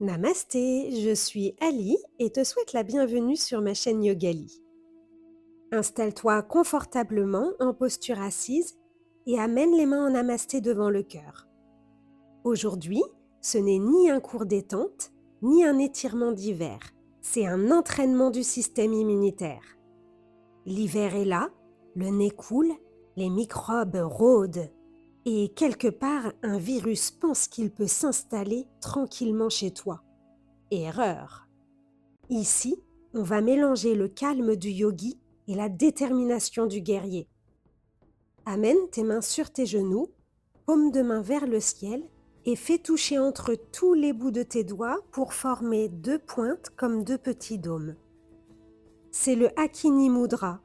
Namasté, je suis Ali et te souhaite la bienvenue sur ma chaîne Yogali. Installe-toi confortablement en posture assise et amène les mains en namasté devant le cœur. Aujourd'hui, ce n'est ni un cours détente, ni un étirement d'hiver. C'est un entraînement du système immunitaire. L'hiver est là, le nez coule, les microbes rôdent et quelque part un virus pense qu'il peut s'installer tranquillement chez toi. Erreur. Ici, on va mélanger le calme du yogi et la détermination du guerrier. Amène tes mains sur tes genoux, paume de main vers le ciel et fais toucher entre tous les bouts de tes doigts pour former deux pointes comme deux petits dômes. C'est le Hakini Mudra.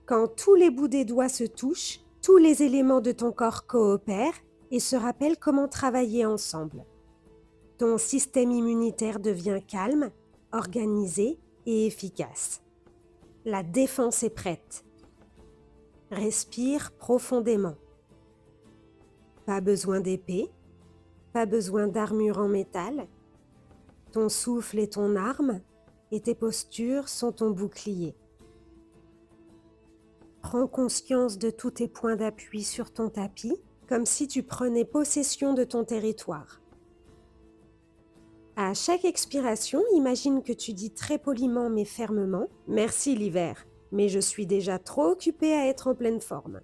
Quand tous les bouts des doigts se touchent, tous les éléments de ton corps coopèrent et se rappellent comment travailler ensemble. Ton système immunitaire devient calme, organisé et efficace. La défense est prête. Respire profondément. Pas besoin d'épée, pas besoin d'armure en métal. Ton souffle est ton arme et tes postures sont ton bouclier. Prends conscience de tous tes points d'appui sur ton tapis, comme si tu prenais possession de ton territoire. À chaque expiration, imagine que tu dis très poliment mais fermement « Merci l'hiver, mais je suis déjà trop occupée à être en pleine forme ».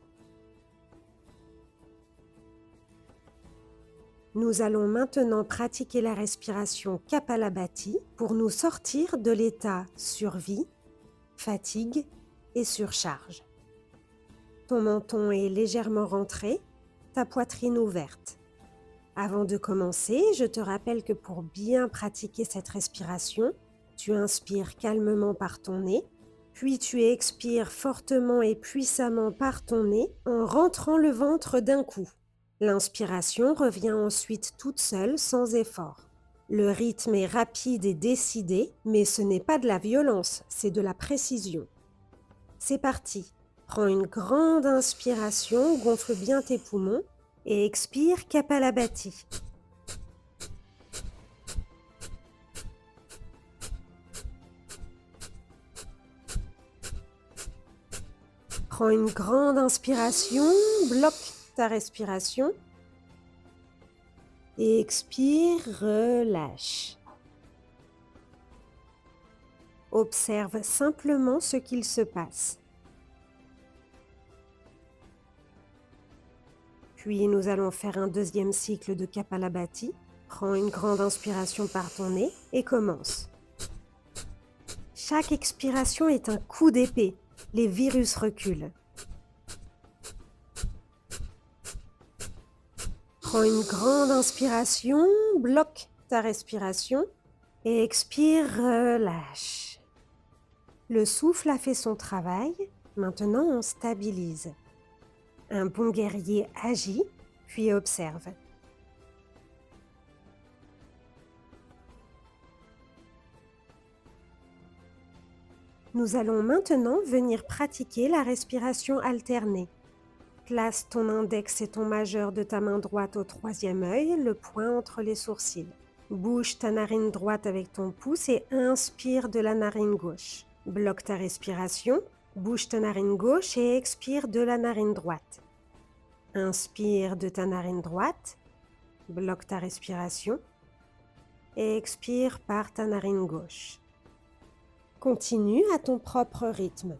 Nous allons maintenant pratiquer la respiration Kapalabhati pour nous sortir de l'état survie, fatigue et surcharge. Ton menton est légèrement rentré, ta poitrine ouverte. Avant de commencer, je te rappelle que pour bien pratiquer cette respiration, tu inspires calmement par ton nez, puis tu expires fortement et puissamment par ton nez en rentrant le ventre d'un coup. L'inspiration revient ensuite toute seule sans effort. Le rythme est rapide et décidé, mais ce n'est pas de la violence, c'est de la précision. C'est parti. Prends une grande inspiration, gonfle bien tes poumons et expire Kapalabhati. Prends une grande inspiration, bloque ta respiration et expire, relâche. Observe simplement ce qu'il se passe. Puis nous allons faire un deuxième cycle de Kapalabhati. Prends une grande inspiration par ton nez et commence. Chaque expiration est un coup d'épée. Les virus reculent. Prends une grande inspiration, bloque ta respiration et expire, relâche. Le souffle a fait son travail, maintenant on stabilise. Un bon guerrier agit, puis observe. Nous allons maintenant venir pratiquer la respiration alternée. Place ton index et ton majeur de ta main droite au troisième œil, le poing entre les sourcils. Bouge ta narine droite avec ton pouce et inspire de la narine gauche. Bloque ta respiration, bouge ta narine gauche et expire de la narine droite. Inspire de ta narine droite, bloque ta respiration et expire par ta narine gauche. Continue à ton propre rythme.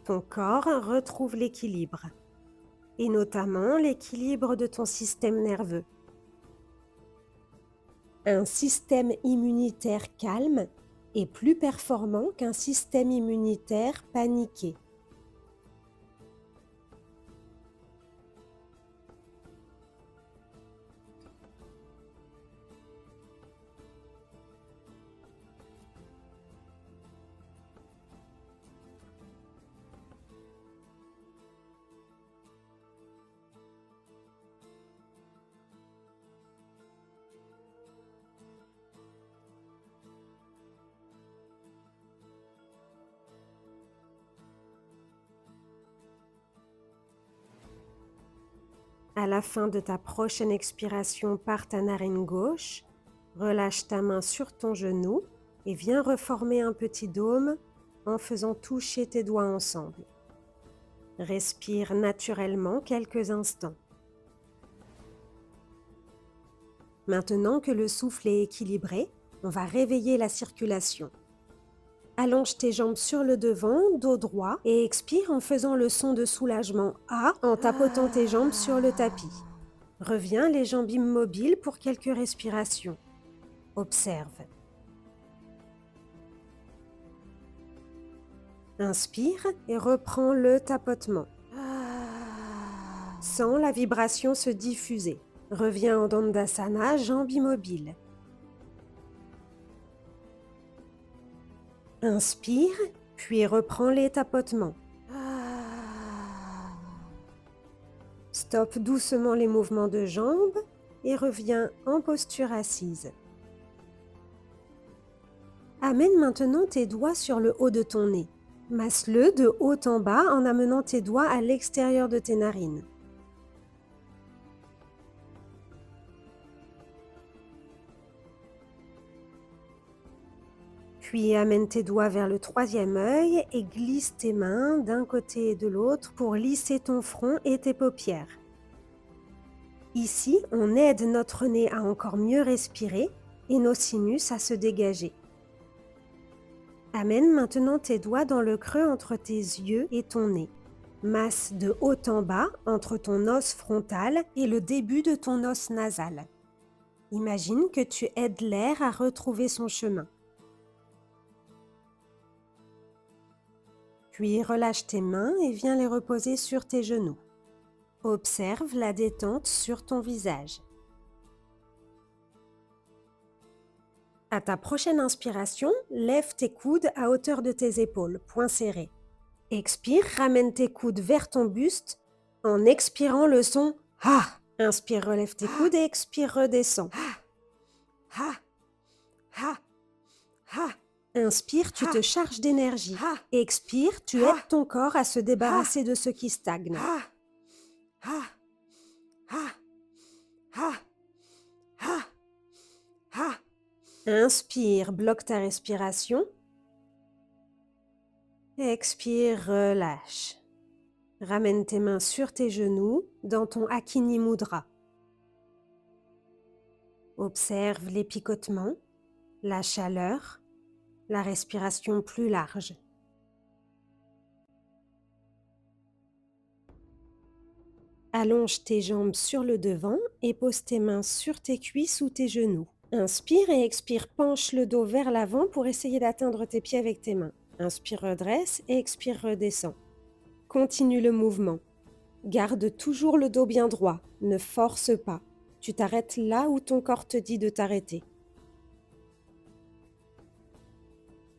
Ton corps retrouve l'équilibre, et notamment l'équilibre de ton système nerveux. Un système immunitaire calme est plus performant qu'un système immunitaire paniqué. À la fin de ta prochaine expiration par ta narine gauche, relâche ta main sur ton genou et viens reformer un petit dôme en faisant toucher tes doigts ensemble. Respire naturellement quelques instants. Maintenant que le souffle est équilibré, on va réveiller la circulation. Allonge tes jambes sur le devant, dos droit, et expire en faisant le son de soulagement A en tapotant tes jambes sur le tapis. Reviens les jambes immobiles pour quelques respirations. Observe. Inspire et reprends le tapotement. Sens la vibration se diffuser. Reviens en Dandasana, jambes immobiles. Inspire, puis reprends les tapotements. Stoppe doucement les mouvements de jambes et reviens en posture assise. Amène maintenant tes doigts sur le haut de ton nez. Masse-le de haut en bas en amenant tes doigts à l'extérieur de tes narines. Puis amène tes doigts vers le troisième œil et glisse tes mains d'un côté et de l'autre pour lisser ton front et tes paupières. Ici, on aide notre nez à encore mieux respirer et nos sinus à se dégager. Amène maintenant tes doigts dans le creux entre tes yeux et ton nez. Masse de haut en bas entre ton os frontal et le début de ton os nasal. Imagine que tu aides l'air à retrouver son chemin. Puis relâche tes mains et viens les reposer sur tes genoux. Observe la détente sur ton visage. À ta prochaine inspiration, lève tes coudes à hauteur de tes épaules, poings serrés. Expire, ramène tes coudes vers ton buste en expirant le son « Ha ». Inspire, relève tes coudes et expire, redescends. Ha, ha, ha. Inspire, tu te charges d'énergie. Expire, tu aides ton corps à se débarrasser de ce qui stagne. Inspire, bloque ta respiration. Expire, relâche. Ramène tes mains sur tes genoux dans ton Hakini Mudra. Observe les picotements, la chaleur, la respiration plus large. Allonge tes jambes sur le devant et pose tes mains sur tes cuisses ou tes genoux. Inspire et expire, penche le dos vers l'avant pour essayer d'atteindre tes pieds avec tes mains. Inspire, redresse et expire, redescends. Continue le mouvement. Garde toujours le dos bien droit, ne force pas. Tu t'arrêtes là où ton corps te dit de t'arrêter.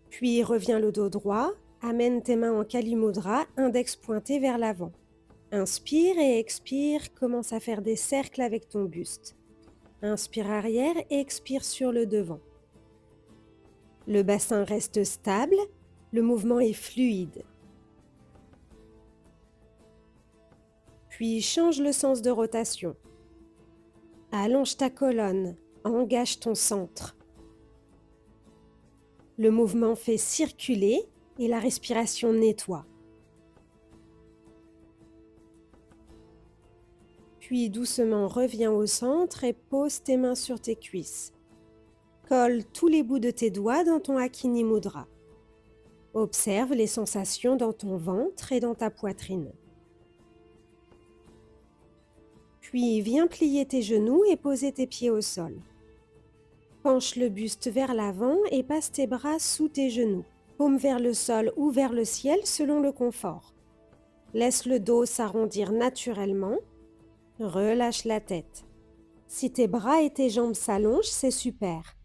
Puis reviens le dos droit, amène tes mains en Kali Mudra, index pointé vers l'avant. Inspire et expire, commence à faire des cercles avec ton buste. Inspire arrière et expire sur le devant. Le bassin reste stable, le mouvement est fluide. Puis change le sens de rotation. Allonge ta colonne, engage ton centre. Le mouvement fait circuler et la respiration nettoie. Puis doucement reviens au centre et pose tes mains sur tes cuisses. Colle tous les bouts de tes doigts dans ton Hakini Mudra. Observe les sensations dans ton ventre et dans ta poitrine. Puis viens plier tes genoux et poser tes pieds au sol. Penche le buste vers l'avant et passe tes bras sous tes genoux, paume vers le sol ou vers le ciel selon le confort. Laisse le dos s'arrondir naturellement. Relâche la tête. Si tes bras et tes jambes s'allongent, c'est super.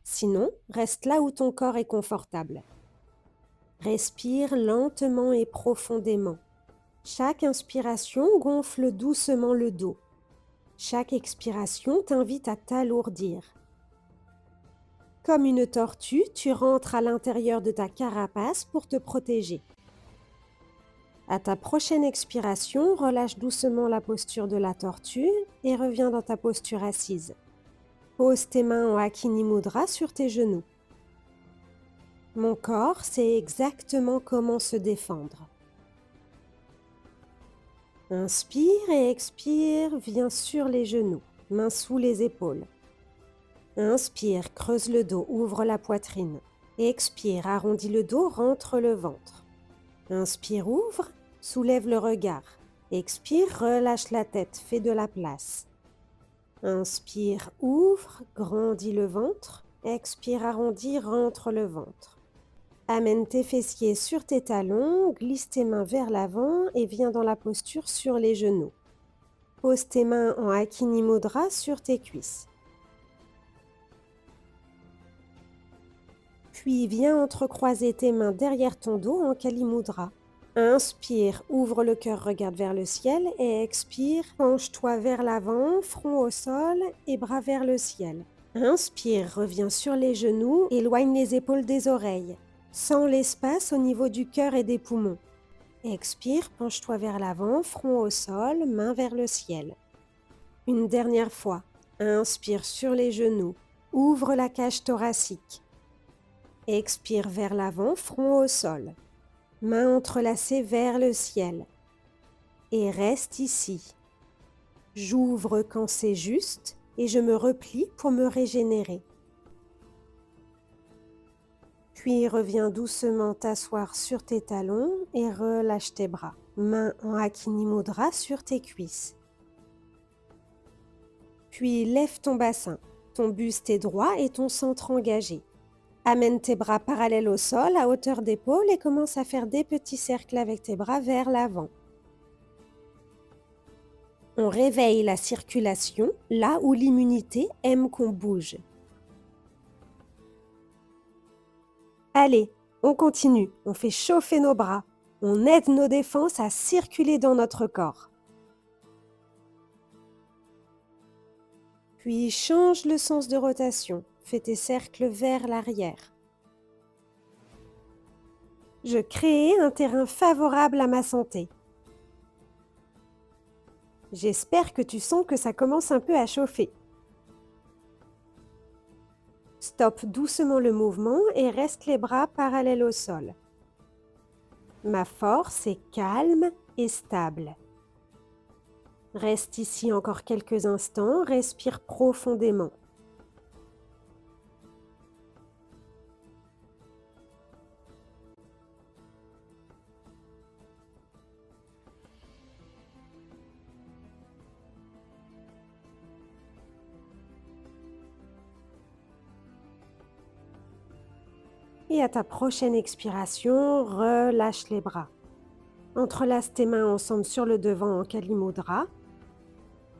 Sinon, reste là où ton corps est confortable. Respire lentement et profondément. Chaque inspiration gonfle doucement le dos. Chaque expiration t'invite à t'alourdir. Comme une tortue, tu rentres à l'intérieur de ta carapace pour te protéger. À ta prochaine expiration, relâche doucement la posture de la tortue et reviens dans ta posture assise. Pose tes mains en Hakini Mudra sur tes genoux. Mon corps sait exactement comment se défendre. Inspire et expire, viens sur les genoux, mains sous les épaules. Inspire, creuse le dos, ouvre la poitrine. Expire, arrondis le dos, rentre le ventre. Inspire, ouvre, soulève le regard. Expire, relâche la tête, fais de la place. Inspire, ouvre, grandis le ventre. Expire, arrondis, rentre le ventre. Amène tes fessiers sur tes talons, glisse tes mains vers l'avant et viens dans la posture sur les genoux. Pose tes mains en Hakini Mudra sur tes cuisses. Puis viens entrecroiser tes mains derrière ton dos en Kali Mudra. Inspire, ouvre le cœur, regarde vers le ciel et expire, penche-toi vers l'avant, front au sol et bras vers le ciel. Inspire, reviens sur les genoux, éloigne les épaules des oreilles. Sens l'espace au niveau du cœur et des poumons. Expire, penche-toi vers l'avant, front au sol, main vers le ciel. Une dernière fois. Inspire sur les genoux, ouvre la cage thoracique. Expire vers l'avant, front au sol. Mains entrelacées vers le ciel. Et reste ici. J'ouvre quand c'est juste et je me replie pour me régénérer. Puis reviens doucement t'asseoir sur tes talons et relâche tes bras. Mains en Hakini Mudra sur tes cuisses. Puis lève ton bassin, ton buste est droit et ton centre engagé. Amène tes bras parallèles au sol à hauteur d'épaule et commence à faire des petits cercles avec tes bras vers l'avant. On réveille la circulation là où l'immunité aime qu'on bouge. Allez, on continue, on fait chauffer nos bras, on aide nos défenses à circuler dans notre corps. Puis change le sens de rotation, fais tes cercles vers l'arrière. Je crée un terrain favorable à ma santé. J'espère que tu sens que ça commence un peu à chauffer. Stoppe doucement le mouvement et reste les bras parallèles au sol. Ma force est calme et stable. Reste ici encore quelques instants, respire profondément. Et à ta prochaine expiration, relâche les bras. Entrelace tes mains ensemble sur le devant en Kali Mudra.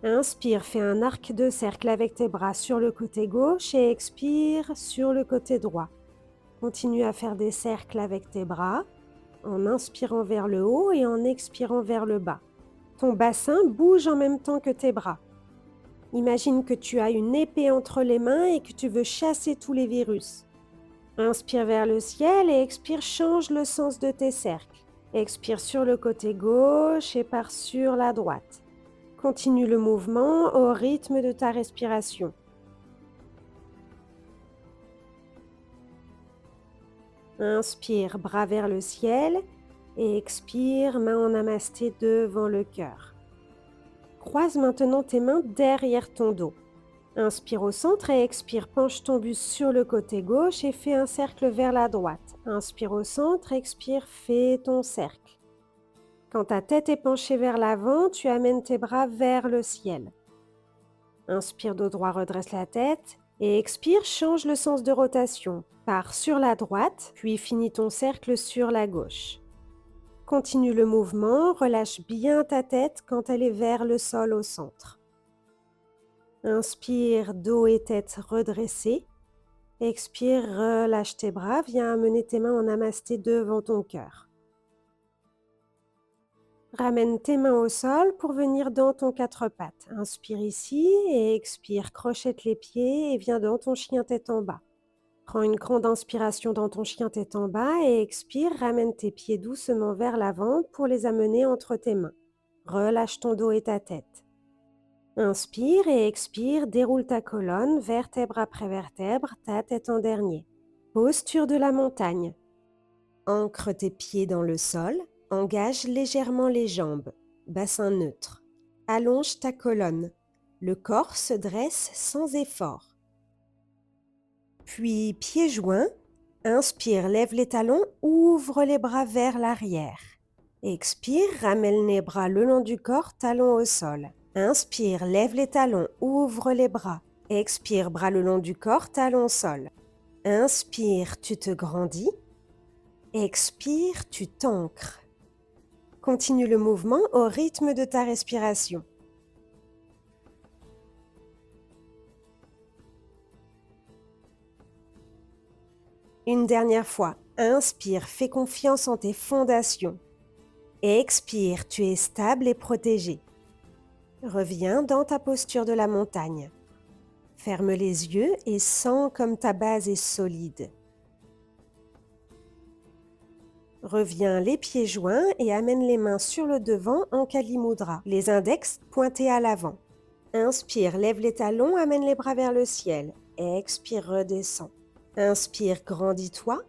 Inspire, fais un arc de cercle avec tes bras sur le côté gauche et expire sur le côté droit. Continue à faire des cercles avec tes bras en inspirant vers le haut et en expirant vers le bas. Ton bassin bouge en même temps que tes bras. Imagine que tu as une épée entre les mains et que tu veux chasser tous les virus. Inspire vers le ciel et expire, change le sens de tes cercles. Expire sur le côté gauche et pars sur la droite. Continue le mouvement au rythme de ta respiration. Inspire, bras vers le ciel et expire, main en namasté devant le cœur. Croise maintenant tes mains derrière ton dos. Inspire au centre et expire, penche ton buste sur le côté gauche et fais un cercle vers la droite. Inspire au centre, expire, fais ton cercle. Quand ta tête est penchée vers l'avant, tu amènes tes bras vers le ciel. Inspire dos droit, redresse la tête et expire, change le sens de rotation. Pars sur la droite, puis finis ton cercle sur la gauche. Continue le mouvement, relâche bien ta tête quand elle est vers le sol au centre. Inspire, dos et tête redressés. Expire, relâche tes bras, viens amener tes mains en namasté devant ton cœur. Ramène tes mains au sol pour venir dans ton quatre pattes. Inspire ici et expire, crochette les pieds et viens dans ton chien tête en bas. Prends une grande inspiration dans ton chien tête en bas et expire, ramène tes pieds doucement vers l'avant pour les amener entre tes mains. Relâche ton dos et ta tête. Inspire et expire, déroule ta colonne, vertèbre après vertèbre, ta tête en dernier. Posture de la montagne. Ancre tes pieds dans le sol, engage légèrement les jambes, bassin neutre. Allonge ta colonne. Le corps se dresse sans effort. Puis pieds joints, inspire, lève les talons, ouvre les bras vers l'arrière. Expire, ramène les bras le long du corps, talons au sol. Inspire, lève les talons, ouvre les bras. Expire, bras le long du corps, talons au sol. Inspire, tu te grandis. Expire, tu t'ancres. Continue le mouvement au rythme de ta respiration. Une dernière fois, inspire, fais confiance en tes fondations. Expire, tu es stable et protégé. Reviens dans ta posture de la montagne. Ferme les yeux et sens comme ta base est solide. Reviens les pieds joints et amène les mains sur le devant en Kali Mudra, les index pointés à l'avant. Inspire, lève les talons, amène les bras vers le ciel. Expire, redescends. Inspire, grandis-toi.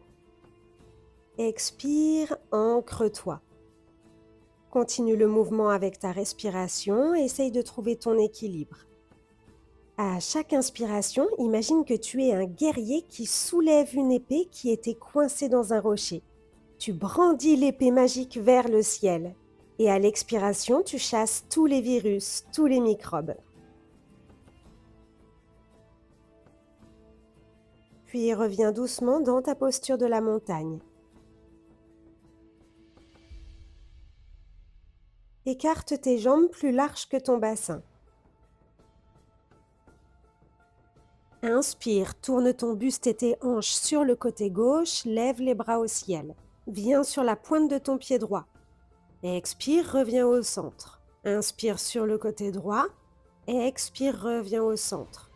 Expire, ancre-toi. Continue le mouvement avec ta respiration, essaye de trouver ton équilibre. À chaque inspiration, imagine que tu es un guerrier qui soulève une épée qui était coincée dans un rocher. Tu brandis l'épée magique vers le ciel. Et à l'expiration, tu chasses tous les virus, tous les microbes. Puis reviens doucement dans ta posture de la montagne. Écarte tes jambes plus larges que ton bassin. Inspire, tourne ton buste et tes hanches sur le côté gauche, lève les bras au ciel. Viens sur la pointe de ton pied droit. Expire, reviens au centre. Inspire sur le côté droit. Expire, reviens au centre.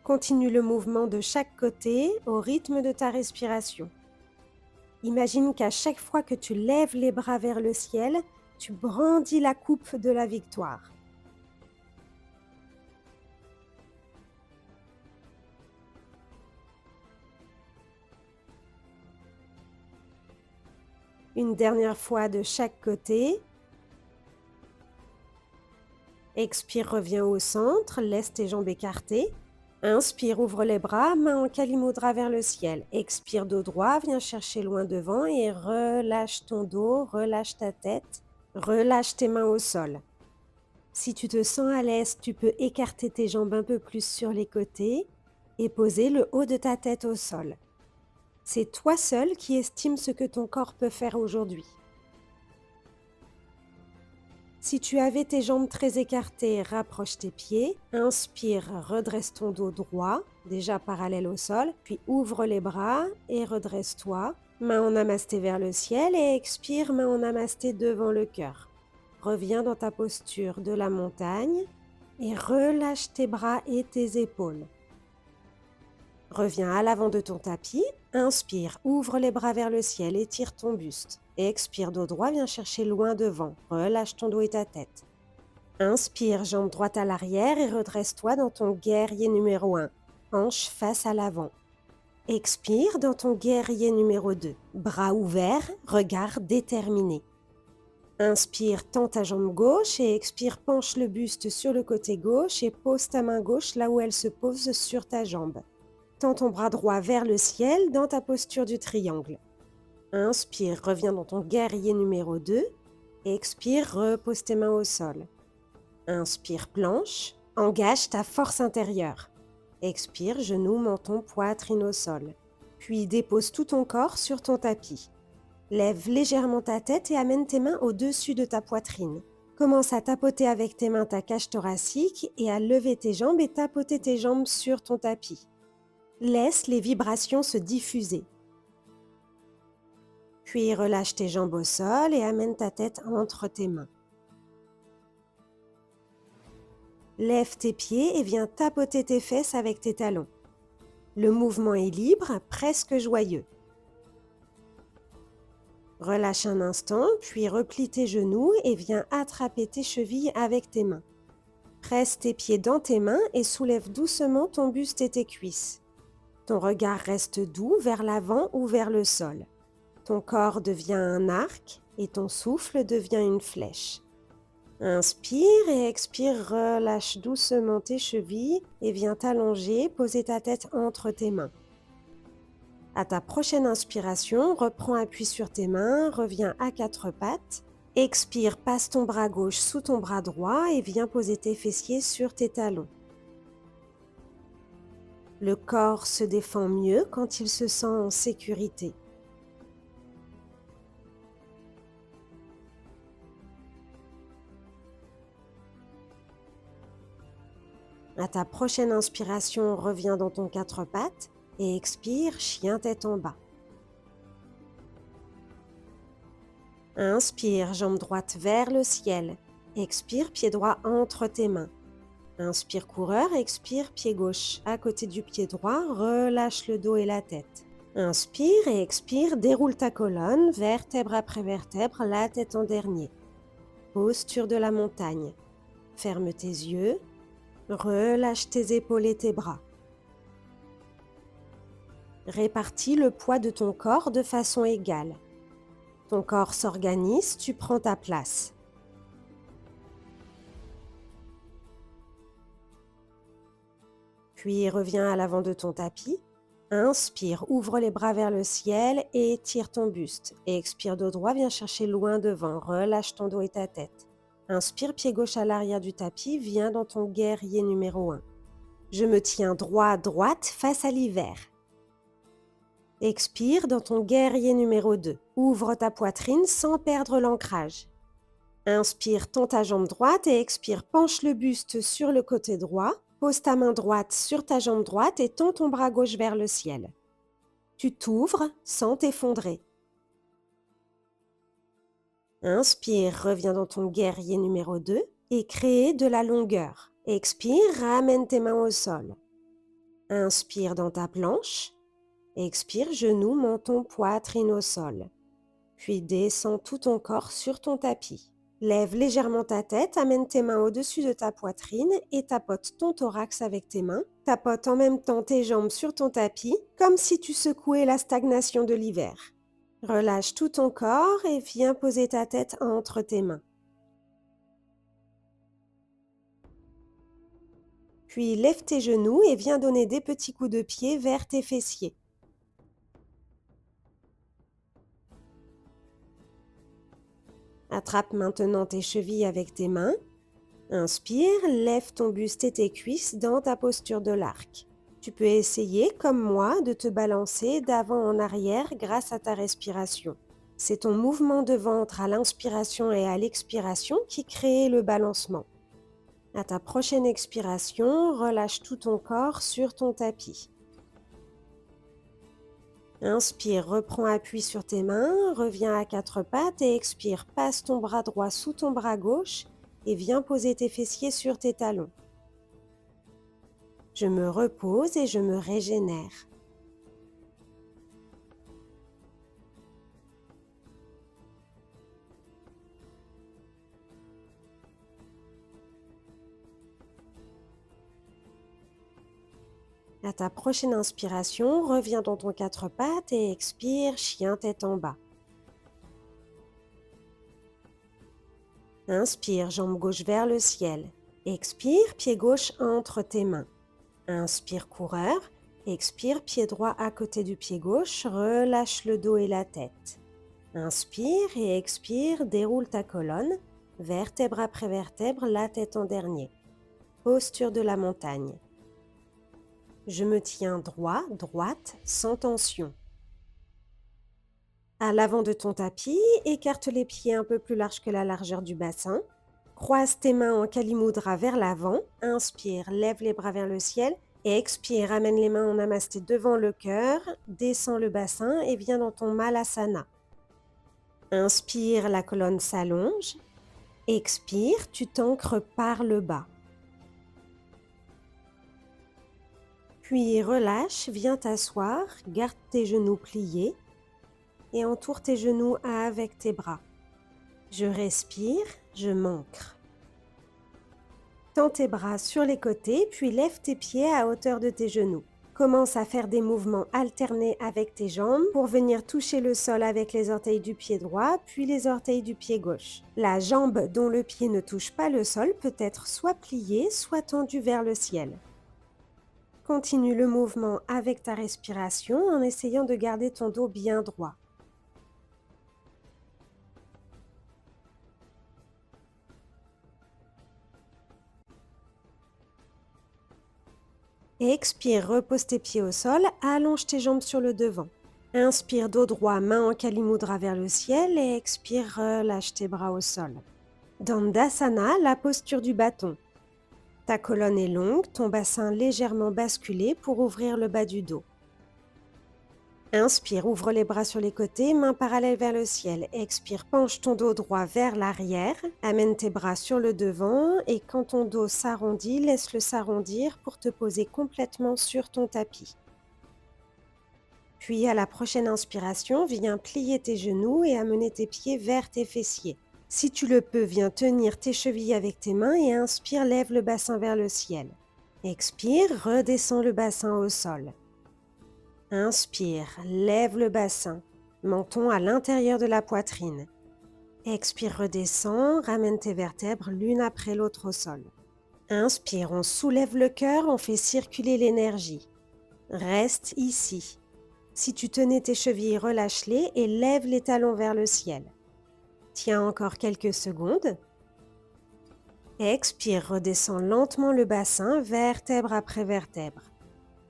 Continue le mouvement de chaque côté au rythme de ta respiration. Imagine qu'à chaque fois que tu lèves les bras vers le ciel, tu brandis la coupe de la victoire. Une dernière fois de chaque côté. Expire, reviens au centre, laisse tes jambes écartées. Inspire, ouvre les bras, main en Kali Mudra vers le ciel. Expire, dos droit, viens chercher loin devant et relâche ton dos, relâche ta tête, relâche tes mains au sol. Si tu te sens à l'aise, tu peux écarter tes jambes un peu plus sur les côtés et poser le haut de ta tête au sol. C'est toi seul qui estime ce que ton corps peut faire aujourd'hui. Si tu avais tes jambes très écartées, rapproche tes pieds. Inspire, redresse ton dos droit, déjà parallèle au sol, puis ouvre les bras et redresse-toi. Main en namasté vers le ciel et expire, main en namasté devant le cœur. Reviens dans ta posture de la montagne et relâche tes bras et tes épaules. Reviens à l'avant de ton tapis. Inspire, ouvre les bras vers le ciel, étire ton buste. Expire, dos droit, viens chercher loin devant. Relâche ton dos et ta tête. Inspire, jambe droite à l'arrière et redresse-toi dans ton guerrier numéro 1. Hanche face à l'avant. Expire dans ton guerrier numéro 2. Bras ouverts, regard déterminé. Inspire, tends ta jambe gauche et expire, penche le buste sur le côté gauche et pose ta main gauche là où elle se pose sur ta jambe. Tends ton bras droit vers le ciel dans ta posture du triangle. Inspire, reviens dans ton guerrier numéro 2. Expire, repose tes mains au sol. Inspire, planche. Engage ta force intérieure. Expire, genoux, menton, poitrine au sol. Puis dépose tout ton corps sur ton tapis. Lève légèrement ta tête et amène tes mains au-dessus de ta poitrine. Commence à tapoter avec tes mains ta cage thoracique et à lever tes jambes et tapoter tes jambes sur ton tapis. Laisse les vibrations se diffuser. Puis relâche tes jambes au sol et amène ta tête entre tes mains. Lève tes pieds et viens tapoter tes fesses avec tes talons. Le mouvement est libre, presque joyeux. Relâche un instant, puis replie tes genoux et viens attraper tes chevilles avec tes mains. Presse tes pieds dans tes mains et soulève doucement ton buste et tes cuisses. Ton regard reste doux vers l'avant ou vers le sol. Ton corps devient un arc et ton souffle devient une flèche. Inspire et expire, relâche doucement tes chevilles et viens t'allonger, poser ta tête entre tes mains. À ta prochaine inspiration, reprends appui sur tes mains, reviens à quatre pattes. Expire, passe ton bras gauche sous ton bras droit et viens poser tes fessiers sur tes talons. Le corps se défend mieux quand il se sent en sécurité. À ta prochaine inspiration, reviens dans ton quatre pattes et expire, chien tête en bas. Inspire, jambe droite vers le ciel. Expire, pied droit entre tes mains. Inspire, coureur, expire, pied gauche à côté du pied droit, relâche le dos et la tête. Inspire et expire, déroule ta colonne, vertèbre après vertèbre, la tête en dernier. Posture de la montagne. Ferme tes yeux, relâche tes épaules et tes bras. Répartis le poids de ton corps de façon égale. Ton corps s'organise, tu prends ta place. Puis reviens à l'avant de ton tapis. Inspire, ouvre les bras vers le ciel et étire ton buste. Et expire, dos droit, viens chercher loin devant, relâche ton dos et ta tête. Inspire, pied gauche à l'arrière du tapis, viens dans ton guerrier numéro 1. Je me tiens droit à droite face à l'hiver. Expire dans ton guerrier numéro 2. Ouvre ta poitrine sans perdre l'ancrage. Inspire, tends ta jambe droite et expire, penche le buste sur le côté droit. Pose ta main droite sur ta jambe droite et tends ton bras gauche vers le ciel. Tu t'ouvres sans t'effondrer. Inspire, reviens dans ton guerrier numéro 2 et crée de la longueur. Expire, ramène tes mains au sol. Inspire dans ta planche. Expire, genoux, menton, poitrine au sol. Puis descends tout ton corps sur ton tapis. Lève légèrement ta tête, amène tes mains au-dessus de ta poitrine et tapote ton thorax avec tes mains. Tapote en même temps tes jambes sur ton tapis, comme si tu secouais la stagnation de l'hiver. Relâche tout ton corps et viens poser ta tête entre tes mains. Puis lève tes genoux et viens donner des petits coups de pied vers tes fessiers. Attrape maintenant tes chevilles avec tes mains. Inspire, lève ton buste et tes cuisses dans ta posture de l'arc. Tu peux essayer, comme moi, de te balancer d'avant en arrière grâce à ta respiration. C'est ton mouvement de ventre à l'inspiration et à l'expiration qui crée le balancement. À ta prochaine expiration, relâche tout ton corps sur ton tapis. Inspire, reprends appui sur tes mains, reviens à quatre pattes et expire, passe ton bras droit sous ton bras gauche et viens poser tes fessiers sur tes talons. Je me repose et je me régénère. À ta prochaine inspiration, reviens dans ton quatre pattes et expire, chien tête en bas. Inspire, jambe gauche vers le ciel. Expire, pied gauche entre tes mains. Inspire, coureur. Expire, pied droit à côté du pied gauche. Relâche le dos et la tête. Inspire et expire, déroule ta colonne. Vertèbre après vertèbre, la tête en dernier. Posture de la montagne. Je me tiens droit, droite, sans tension. À l'avant de ton tapis, écarte les pieds un peu plus larges que la largeur du bassin. Croise tes mains en Kali Mudra vers l'avant. Inspire, lève les bras vers le ciel. Et expire, ramène les mains en namasté devant le cœur. Descends le bassin et viens dans ton Malasana. Inspire, la colonne s'allonge. Expire, tu t'ancres par le bas. Puis relâche, viens t'asseoir, garde tes genoux pliés et entoure tes genoux avec tes bras. Je respire, je m'ancre. Tends tes bras sur les côtés, puis lève tes pieds à hauteur de tes genoux. Commence à faire des mouvements alternés avec tes jambes pour venir toucher le sol avec les orteils du pied droit, puis les orteils du pied gauche. La jambe dont le pied ne touche pas le sol peut être soit pliée, soit tendue vers le ciel. Continue le mouvement avec ta respiration en essayant de garder ton dos bien droit. Expire, repose tes pieds au sol, allonge tes jambes sur le devant. Inspire, dos droit, main en Kali Mudra vers le ciel et expire, relâche tes bras au sol. Dandasana, la posture du bâton. Ta colonne est longue, ton bassin légèrement basculé pour ouvrir le bas du dos. Inspire, ouvre les bras sur les côtés, mains parallèles vers le ciel. Expire, penche ton dos droit vers l'arrière, amène tes bras sur le devant et quand ton dos s'arrondit, laisse-le s'arrondir pour te poser complètement sur ton tapis. Puis à la prochaine inspiration, viens plier tes genoux et amener tes pieds vers tes fessiers. Si tu le peux, viens tenir tes chevilles avec tes mains et inspire, lève le bassin vers le ciel. Expire, redescends le bassin au sol. Inspire, lève le bassin, menton à l'intérieur de la poitrine. Expire, redescends, ramène tes vertèbres l'une après l'autre au sol. Inspire, on soulève le cœur, on fait circuler l'énergie. Reste ici. Si tu tenais tes chevilles, relâche-les et lève les talons vers le ciel. Tiens encore quelques secondes. Expire, redescends lentement le bassin, vertèbre après vertèbre.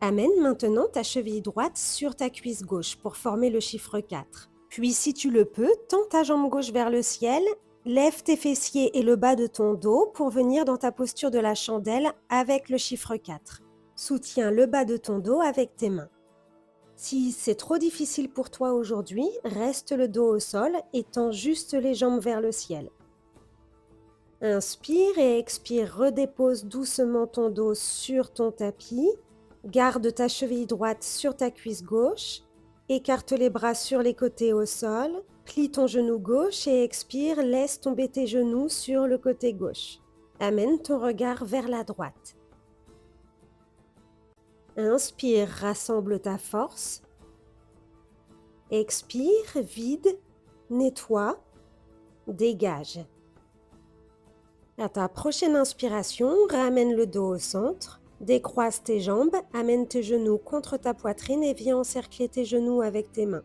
Amène maintenant ta cheville droite sur ta cuisse gauche pour former le chiffre 4. Puis si tu le peux, tends ta jambe gauche vers le ciel, lève tes fessiers et le bas de ton dos pour venir dans ta posture de la chandelle avec le chiffre 4. Soutiens le bas de ton dos avec tes mains. Si c'est trop difficile pour toi aujourd'hui, reste le dos au sol et tends juste les jambes vers le ciel. Inspire et expire, redépose doucement ton dos sur ton tapis. Garde ta cheville droite sur ta cuisse gauche. Écarte les bras sur les côtés au sol. Plie ton genou gauche et expire, laisse tomber tes genoux sur le côté gauche. Amène ton regard vers la droite. Inspire, rassemble ta force. Expire, vide, nettoie, dégage. À ta prochaine inspiration, ramène le dos au centre, décroise tes jambes, amène tes genoux contre ta poitrine et viens encercler tes genoux avec tes mains.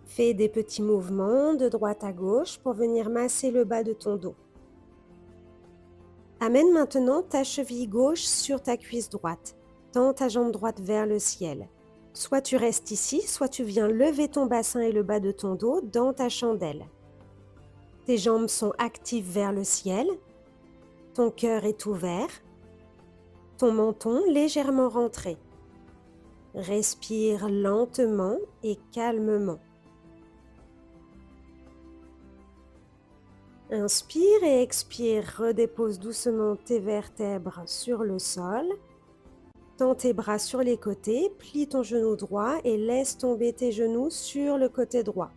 Fais des petits mouvements de droite à gauche pour venir masser le bas de ton dos. Amène maintenant ta cheville gauche sur ta cuisse droite. Tends ta jambe droite vers le ciel. Soit tu restes ici, soit tu viens lever ton bassin et le bas de ton dos dans ta chandelle. Tes jambes sont actives vers le ciel. Ton cœur est ouvert, ton menton légèrement rentré. Respire lentement et calmement. Inspire et expire, redépose doucement tes vertèbres sur le sol. Tends tes bras sur les côtés, plie ton genou droit et laisse tomber tes genoux sur le côté droit.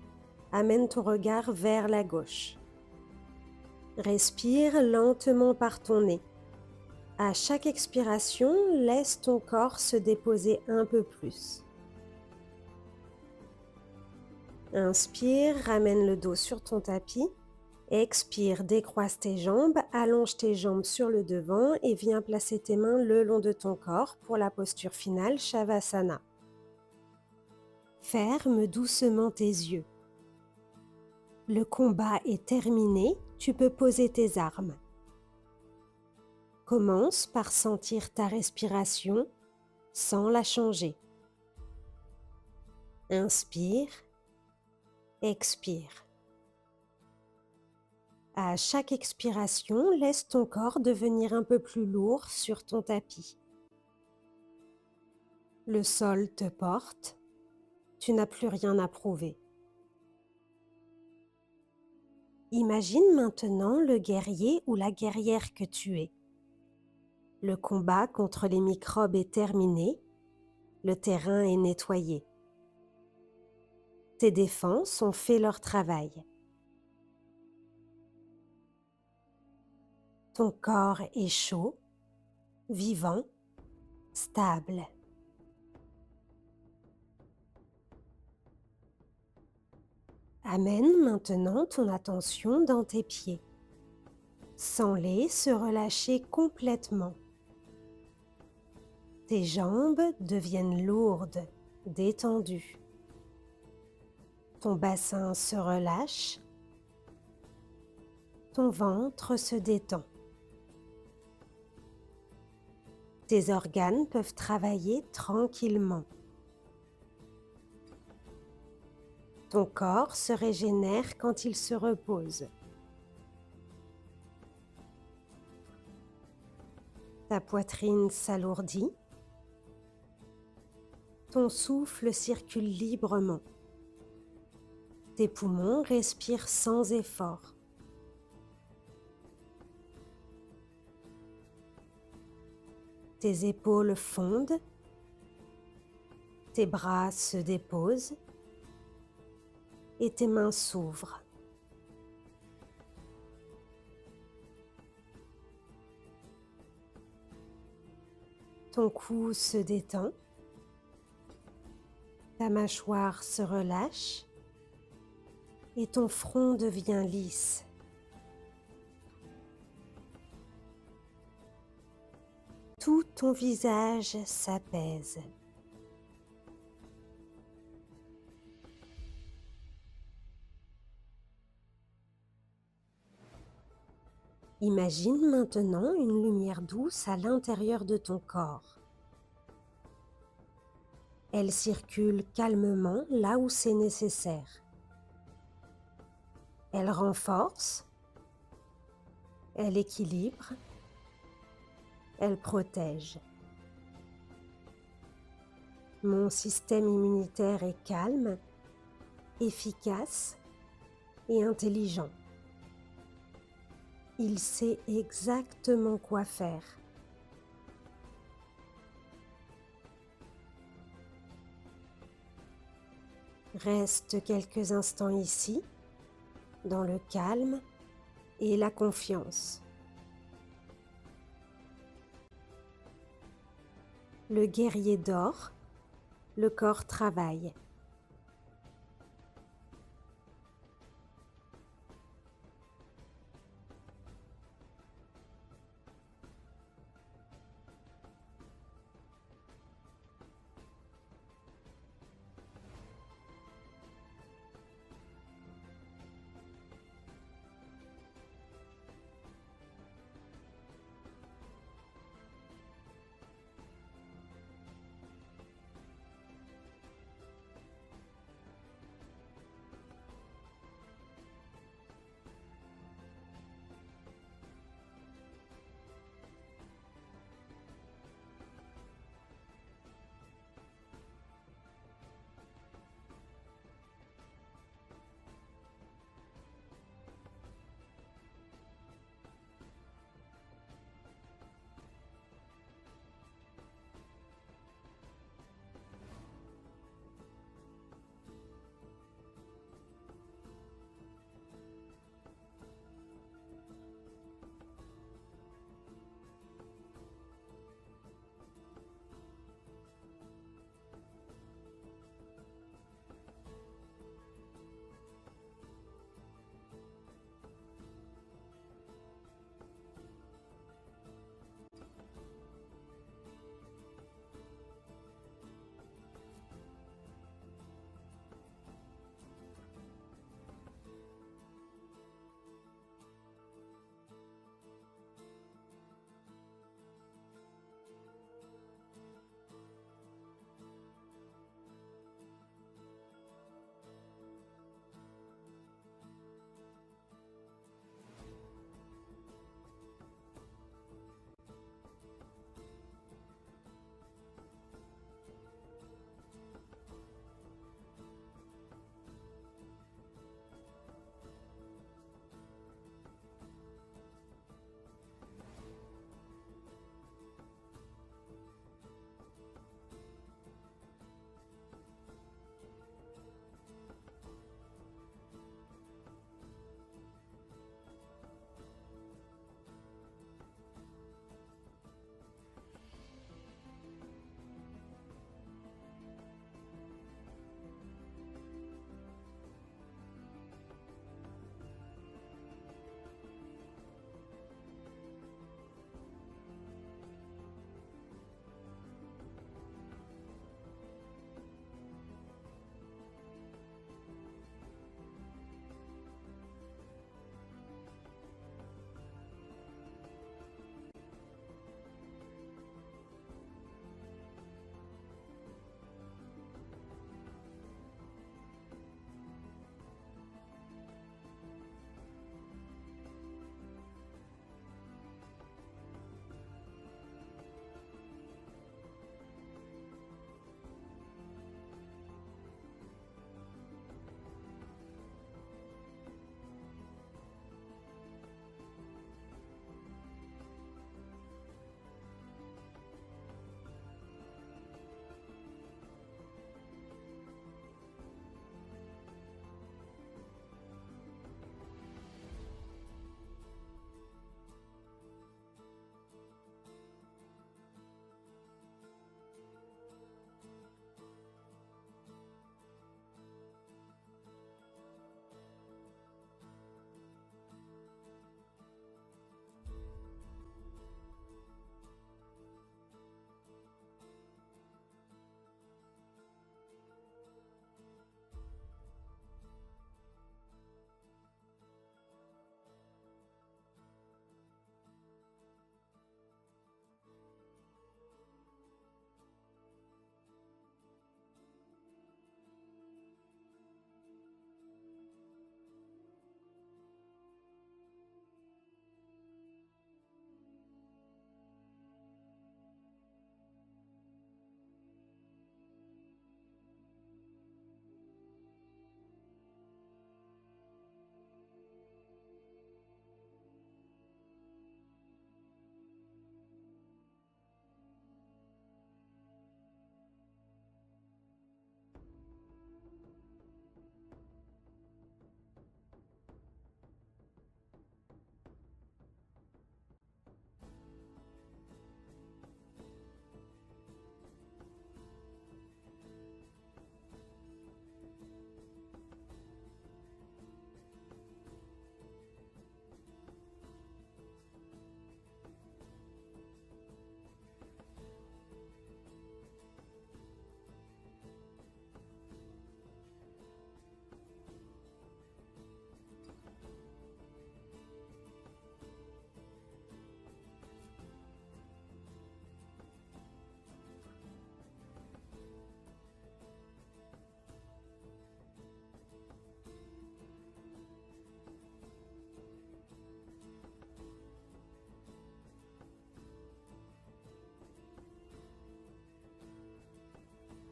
Amène ton regard vers la gauche. Respire lentement par ton nez. À chaque expiration, laisse ton corps se déposer un peu plus. Inspire, ramène le dos sur ton tapis. Expire, décroise tes jambes, allonge tes jambes sur le devant et viens placer tes mains le long de ton corps pour la posture finale Shavasana. Ferme doucement tes yeux. Le combat est terminé, tu peux poser tes armes. Commence par sentir ta respiration sans la changer. Inspire, expire. À chaque expiration, laisse ton corps devenir un peu plus lourd sur ton tapis. Le sol te porte, tu n'as plus rien à prouver. Imagine maintenant le guerrier ou la guerrière que tu es. Le combat contre les microbes est terminé Le terrain est nettoyé. Tes défenses ont fait leur travail. Ton corps est chaud, vivant, stable. Amène maintenant ton attention dans tes pieds. Sens-les se relâcher complètement. Tes jambes deviennent lourdes, détendues. Ton bassin se relâche. Ton ventre se détend. Tes organes peuvent travailler tranquillement. Ton corps se régénère quand il se repose. Ta poitrine s'alourdit. Ton souffle circule librement. Tes poumons respirent sans effort. Tes épaules fondent. Tes bras se déposent. Et tes mains s'ouvrent. Ton cou se détend. Ta mâchoire se relâche et ton front devient lisse. Tout ton visage s'apaise. Imagine maintenant une lumière douce à l'intérieur de ton corps. Elle circule calmement là où c'est nécessaire. Elle renforce, elle équilibre, elle protège. Mon système immunitaire est calme, efficace et intelligent. Il sait exactement quoi faire. Reste quelques instants ici, dans le calme et la confiance. Le guerrier dort, le corps travaille.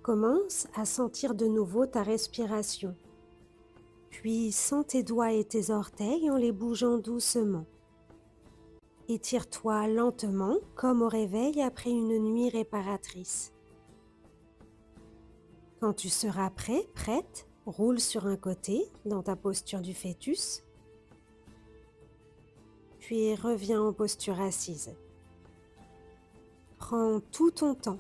Commence à sentir de nouveau ta respiration. Puis sens tes doigts et tes orteils en les bougeant doucement. Étire-toi lentement comme au réveil après une nuit réparatrice. Quand tu seras prêt, prête, roule sur un côté dans ta posture du fœtus, puis reviens en posture assise. Prends tout ton temps.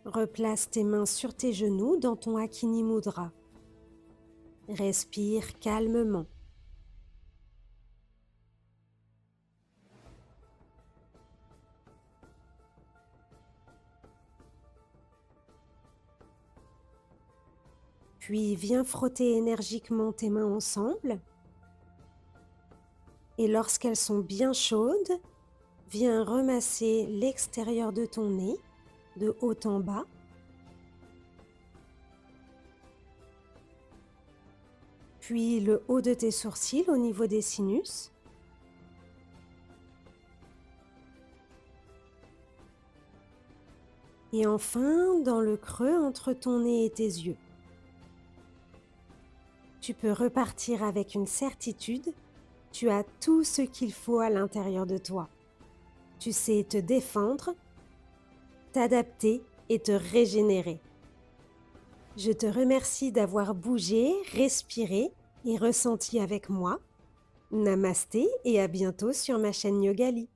Replace tes mains sur tes genoux dans ton Hakini Mudra. Respire calmement. Puis viens frotter énergiquement tes mains ensemble. Et lorsqu'elles sont bien chaudes, viens remasser l'extérieur de ton nez, de haut en bas. Puis le haut de tes sourcils au niveau des sinus. Et enfin, dans le creux entre ton nez et tes yeux. Tu peux repartir avec une certitude, tu as tout ce qu'il faut à l'intérieur de toi. Tu sais te défendre, t'adapter et te régénérer. Je te remercie d'avoir bougé, respiré et ressenti avec moi. Namasté et à bientôt sur ma chaîne Yogali.